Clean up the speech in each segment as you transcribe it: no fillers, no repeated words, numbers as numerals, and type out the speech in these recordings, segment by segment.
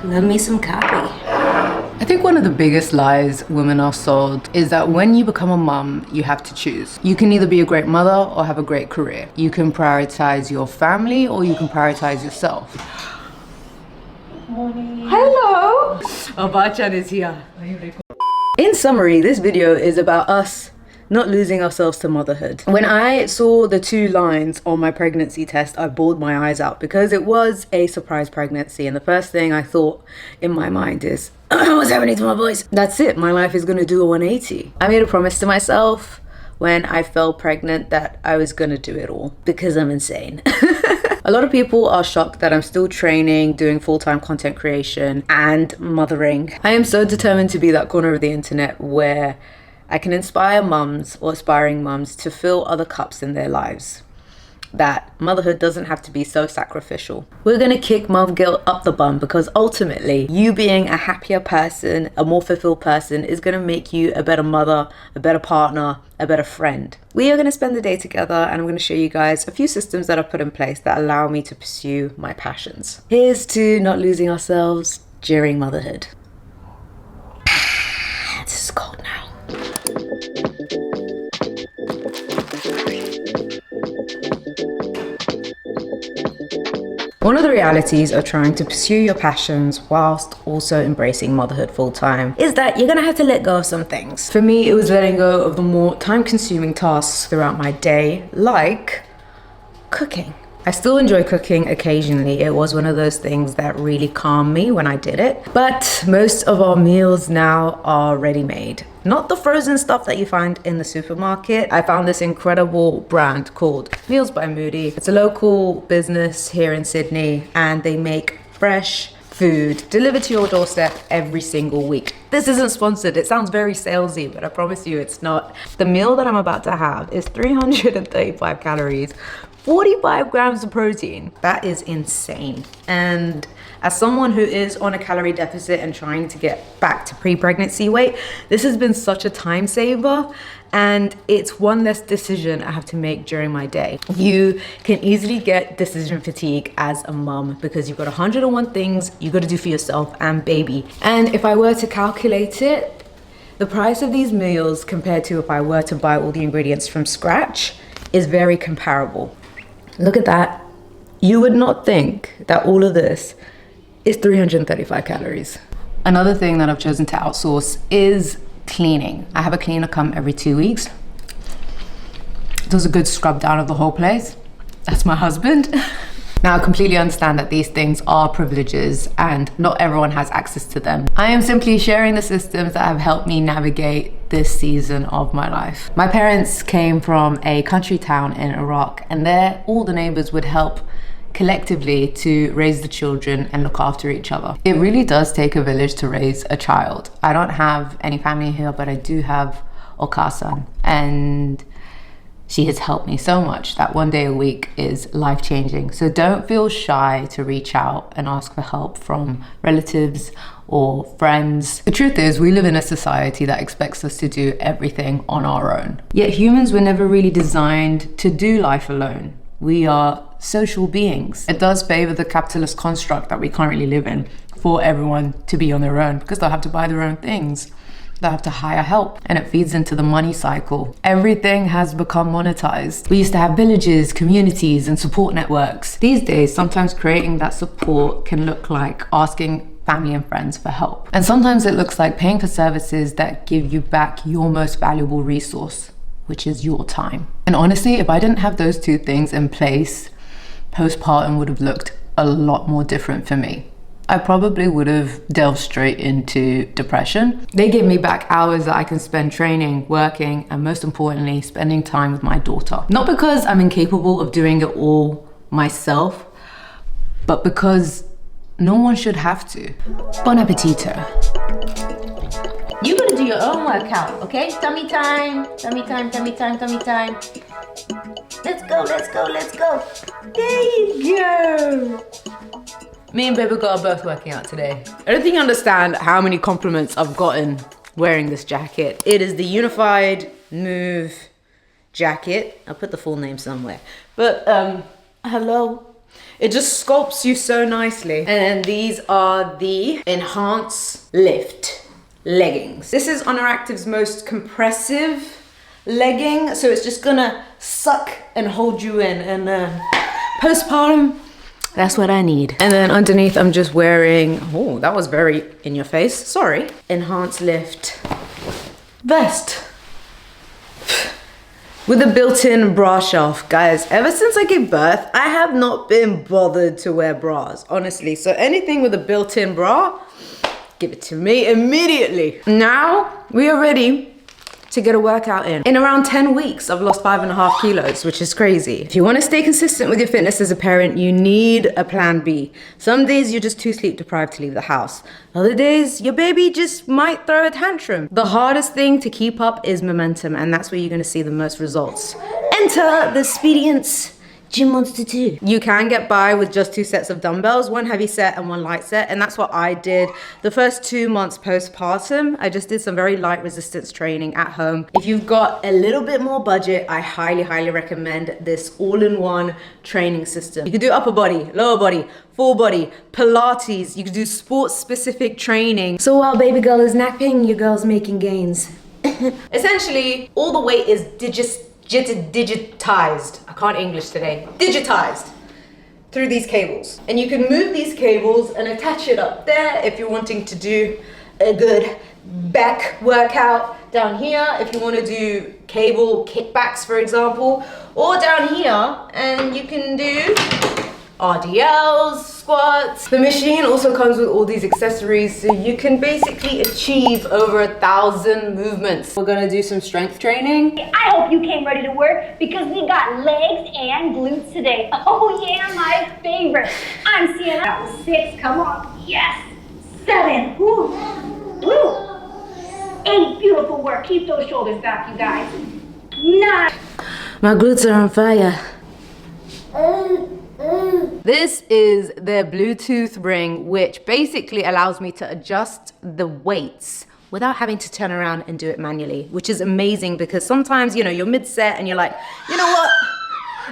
Love me some coffee. I think one of the biggest lies women are sold is that when you become a mum, you have to choose. You can either be a great mother or have a great career. You can prioritize your family or you can prioritize yourself. Morning. Hello! Abachan is here. In summary, this video is about us not losing ourselves to motherhood. When I saw the 2 lines on my pregnancy test, I bawled my eyes out because it was a surprise pregnancy, and the first thing I thought in my mind is, what's happening to my voice? That's it, my life is gonna do a 180. I made a promise to myself when I fell pregnant that I was gonna do it all because I'm insane. A lot of people are shocked that I'm still training, doing full-time content creation and mothering. I am so determined to be that corner of the internet where I can inspire mums or aspiring mums to fill other cups in their lives. That motherhood doesn't have to be so sacrificial. We're gonna kick mom guilt up the bum because ultimately you being a happier person, a more fulfilled person is gonna make you a better mother, a better partner, a better friend. We are gonna spend the day together and I'm gonna show you guys a few systems that I've put in place that allow me to pursue my passions. Here's to not losing ourselves during motherhood. This is cold now. One of the realities of trying to pursue your passions whilst also embracing motherhood full time is that you're gonna have to let go of some things. For me, it was letting go of the more time-consuming tasks throughout my day, like cooking. I still enjoy cooking occasionally. It was one of those things that really calmed me when I did it. But most of our meals now are ready-made. Not the frozen stuff that you find in the supermarket. I found this incredible brand called Meals by Moody. It's a local business here in Sydney and they make fresh food delivered to your doorstep every single week. This isn't sponsored. It sounds very salesy, but I promise you it's not. The meal that I'm about to have is 335 calories, 45 grams of protein. That is insane. And as someone who is on a calorie deficit and trying to get back to pre-pregnancy weight, this has been such a time saver, and it's one less decision I have to make during my day. You can easily get decision fatigue as a mum because you've got 101 things you got to do for yourself and baby. And if I were to calculate it, the price of these meals compared to if I were to buy all the ingredients from scratch is very comparable. Look at that. You would not think that all of this is 335 calories. Another thing that I've chosen to outsource is cleaning. I have a cleaner come every 2 weeks. Does a good scrub down of the whole place. That's my husband. Now, I completely understand that these things are privileges and not everyone has access to them. I am simply sharing the systems that have helped me navigate this season of my life. My parents came from a country town in Iraq, and there all the neighbors would help collectively to raise the children and look after each other. It really does take a village to raise a child. I don't have any family here, but I do have Okasan, and she has helped me so much that 1 day a week is life-changing. So don't feel shy to reach out and ask for help from relatives or friends. The truth is, we live in a society that expects us to do everything on our own. Yet humans were never really designed to do life alone. We are social beings. It does favor the capitalist construct that we currently live in for everyone to be on their own because they'll have to buy their own things. They have to hire help, and it feeds into the money cycle. Everything has become monetized. We used to have villages, communities, and support networks. These days, sometimes creating that support can look like asking family and friends for help. And sometimes it looks like paying for services that give you back your most valuable resource, which is your time. And honestly, if I didn't have those 2 things in place, postpartum would have looked a lot more different for me. I probably would have delved straight into depression. They give me back hours that I can spend training, working, and most importantly, spending time with my daughter. Not because I'm incapable of doing it all myself, but because no one should have to. Bon appetito. You gotta do your own workout, okay? Tummy time, tummy time, tummy time, tummy time. Let's go, let's go, let's go. There you go. Me and baby girl are both working out today. I don't think you understand how many compliments I've gotten wearing this jacket. It is the Unified Move jacket. I'll put the full name somewhere. But hello. It just sculpts you so nicely. And then these are the Enhance Lift leggings. This is Oner Active's most compressive legging, so it's just gonna suck and hold you in. And postpartum, that's what I need. And then underneath I'm just wearing, oh, that was very in your face, sorry. Enhance Lift vest with a built-in bra shelf. Guys, ever since I gave birth, I have not been bothered to wear bras, honestly. So anything with a built-in bra, give it to me immediately. Now we are ready to get a workout in. In around 10 weeks, I've lost 5.5 kilos, which is crazy. If you want to stay consistent with your fitness as a parent, you need a plan B. Some days you're just too sleep deprived to leave the house. Other days, your baby just might throw a tantrum. The hardest thing to keep up is momentum, and that's where you're going to see the most results. Enter the Speediance Gym Monster 2. You can get by with just 2 sets of dumbbells, 1 heavy set and 1 light set, and that's what I did the first 2 months postpartum. I just did some very light resistance training at home. If you've got a little bit more budget, I highly, highly recommend this all-in-one training system. You can do upper body, lower body, full body, Pilates. You can do sports-specific training. So while baby girl is napping, your girl's making gains. Essentially, all the weight is digitized. I can't English today. Digitized through these cables. And you can move these cables and attach it up there if you're wanting to do a good back workout. Down here, if you want to do cable kickbacks, for example, or down here, and you can do RDLs, squats. The machine also comes with all these accessories, so you can basically achieve over 1,000 movements. We're gonna do some strength training. I hope you came ready to work because we got legs and glutes today. Oh yeah, my favorite. I'm seeing that was 6, come on. Yes, 7, woo, woo. 8, beautiful work. Keep those shoulders back, you guys. 9. My glutes are on fire. This is the Bluetooth ring, which basically allows me to adjust the weights without having to turn around and do it manually, which is amazing because sometimes, you know, you're mid-set and you're like, you know what?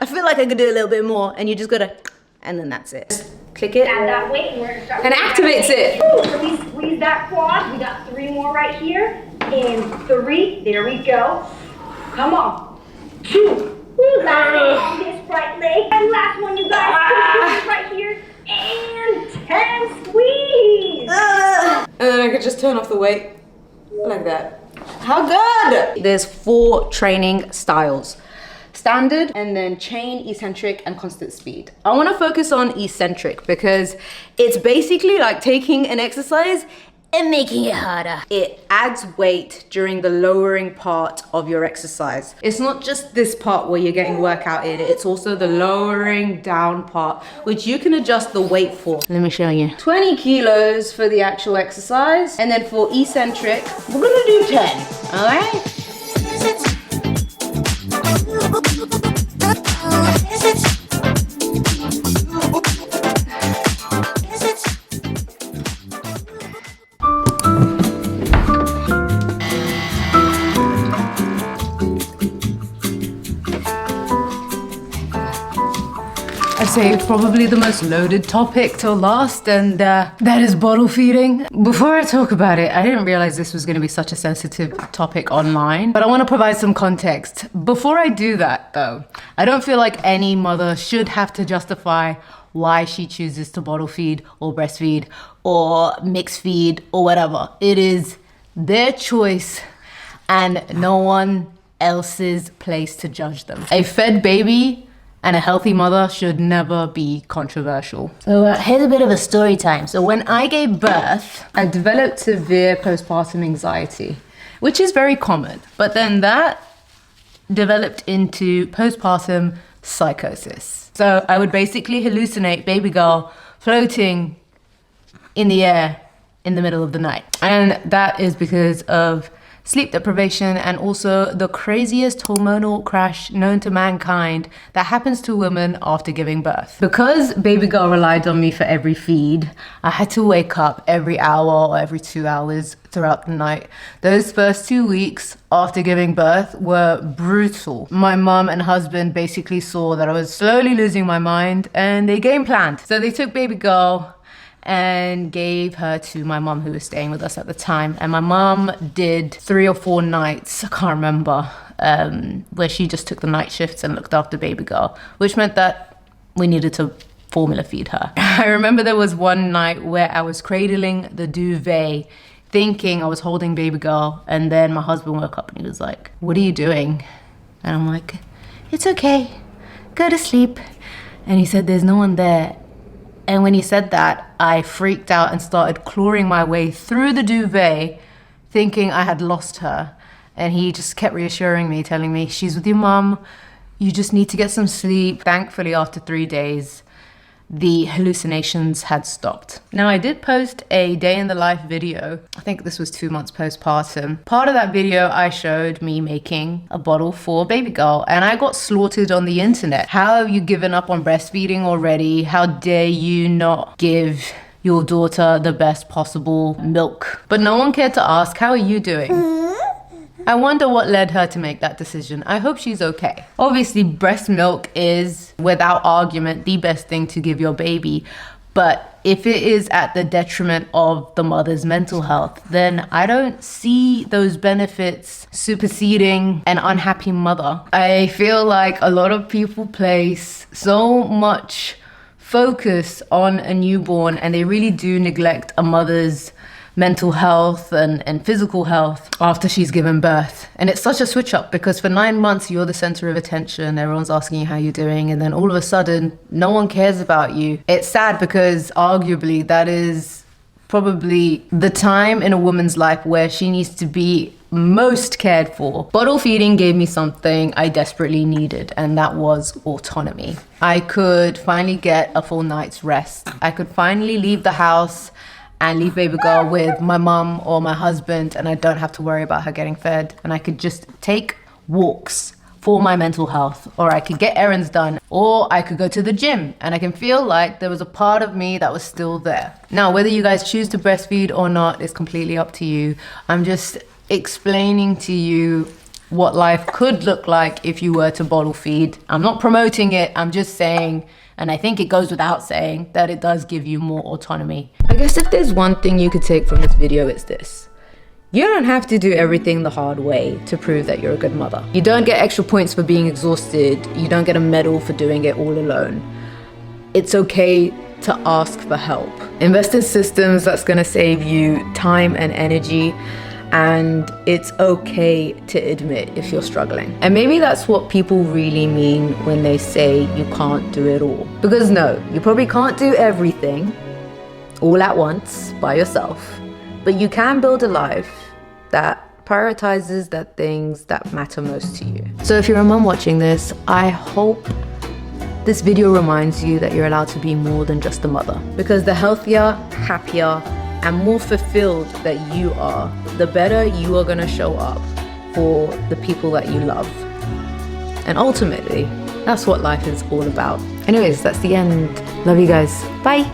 I feel like I could do a little bit more, and you just gotta, and then that's it. Just click it. Add that weight and we're gonna start. And activates it. So we squeeze that quad. We got 3 more right here. And 3, there we go. Come on. 2. Woo, last one on this right leg. And last one, you guys. 2 right here. And 10, squeeze. And then I could just turn off the weight like that. How good! There's 4 training styles. Standard, and then chain, eccentric, and constant speed. I want to focus on eccentric because it's basically like taking an exercise and making it harder. It adds weight during the lowering part of your exercise. It's not just this part where you're getting workout in, it's also the lowering down part, which you can adjust the weight for. Let me show you. 20 kilos for the actual exercise, and then for eccentric, we're gonna do 10, all right? I'd say probably the most loaded topic till last, and that is bottle feeding. Before I talk about it, I didn't realize this was going to be such a sensitive topic online, but I want to provide some context. Before I do that though, I don't feel like any mother should have to justify why she chooses to bottle feed or breastfeed or mix feed or whatever. It is their choice and no one else's place to judge them. A fed baby and a healthy mother should never be controversial. So here's a bit of a story time. So when I gave birth, I developed severe postpartum anxiety, which is very common. But then that developed into postpartum psychosis. So I would basically hallucinate baby girl floating in the air in the middle of the night. And that is because of sleep deprivation, and also the craziest hormonal crash known to mankind that happens to women after giving birth. Because baby girl relied on me for every feed, I had to wake up every hour or every 2 hours throughout the night. Those first 2 weeks after giving birth were brutal. My mom and husband basically saw that I was slowly losing my mind and they game planned. So they took baby girl and gave her to my mom, who was staying with us at the time. And my mom did 3 or 4 nights, I can't remember, where she just took the night shifts and looked after baby girl, which meant that we needed to formula feed her. I remember there was one night where I was cradling the duvet, thinking I was holding baby girl, and then my husband woke up and he was like, "What are you doing?" And I'm like, "It's okay, go to sleep." And he said, "There's no one there." And when he said that, I freaked out and started clawing my way through the duvet, thinking I had lost her. And he just kept reassuring me, telling me, "She's with your mom, you just need to get some sleep." Thankfully, after 3 days, the hallucinations had stopped. Now, I did post a day in the life video. I think this was 2 months postpartum. Part of that video, I showed me making a bottle for baby girl, and I got slaughtered on the internet. "How have you given up on breastfeeding already? How dare you not give your daughter the best possible milk?" But no one cared to ask, "How are you doing?" I wonder what led her to make that decision. I hope she's okay. Obviously, breast milk is, without argument, the best thing to give your baby. But if it is at the detriment of the mother's mental health, then I don't see those benefits superseding an unhappy mother. I feel like a lot of people place so much focus on a newborn, and they really do neglect a mother's mental health and physical health after she's given birth. And it's such a switch up, because for 9 months you're the center of attention, everyone's asking you how you're doing, and then all of a sudden no one cares about you. It's sad, because arguably that is probably the time in a woman's life where she needs to be most cared for. Bottle feeding gave me something I desperately needed, and that was autonomy. I could finally get a full night's rest. I could finally leave the house and leave baby girl with my mom or my husband, and I don't have to worry about her getting fed. And I could just take walks for my mental health, or I could get errands done, or I could go to the gym, and I can feel like there was a part of me that was still there. Now, whether you guys choose to breastfeed or not is completely up to you. I'm just explaining to you what life could look like if you were to bottle feed. I'm not promoting it, I'm just saying, and I think it goes without saying, that it does give you more autonomy. I guess if there's one thing you could take from this video, it's this. You don't have to do everything the hard way to prove that you're a good mother. You don't get extra points for being exhausted. You don't get a medal for doing it all alone. It's okay to ask for help. Invest in systems that's gonna save you time and energy, and it's okay to admit if you're struggling. And maybe that's what people really mean when they say you can't do it all. Because no, you probably can't do everything all at once by yourself, but you can build a life that prioritizes the things that matter most to you. So if you're a mom watching this, I hope this video reminds you that you're allowed to be more than just a mother. Because the healthier, happier, and more fulfilled that you are, the better you are gonna show up for the people that you love. And ultimately, that's what life is all about. Anyways, that's the end. Love you guys. Bye.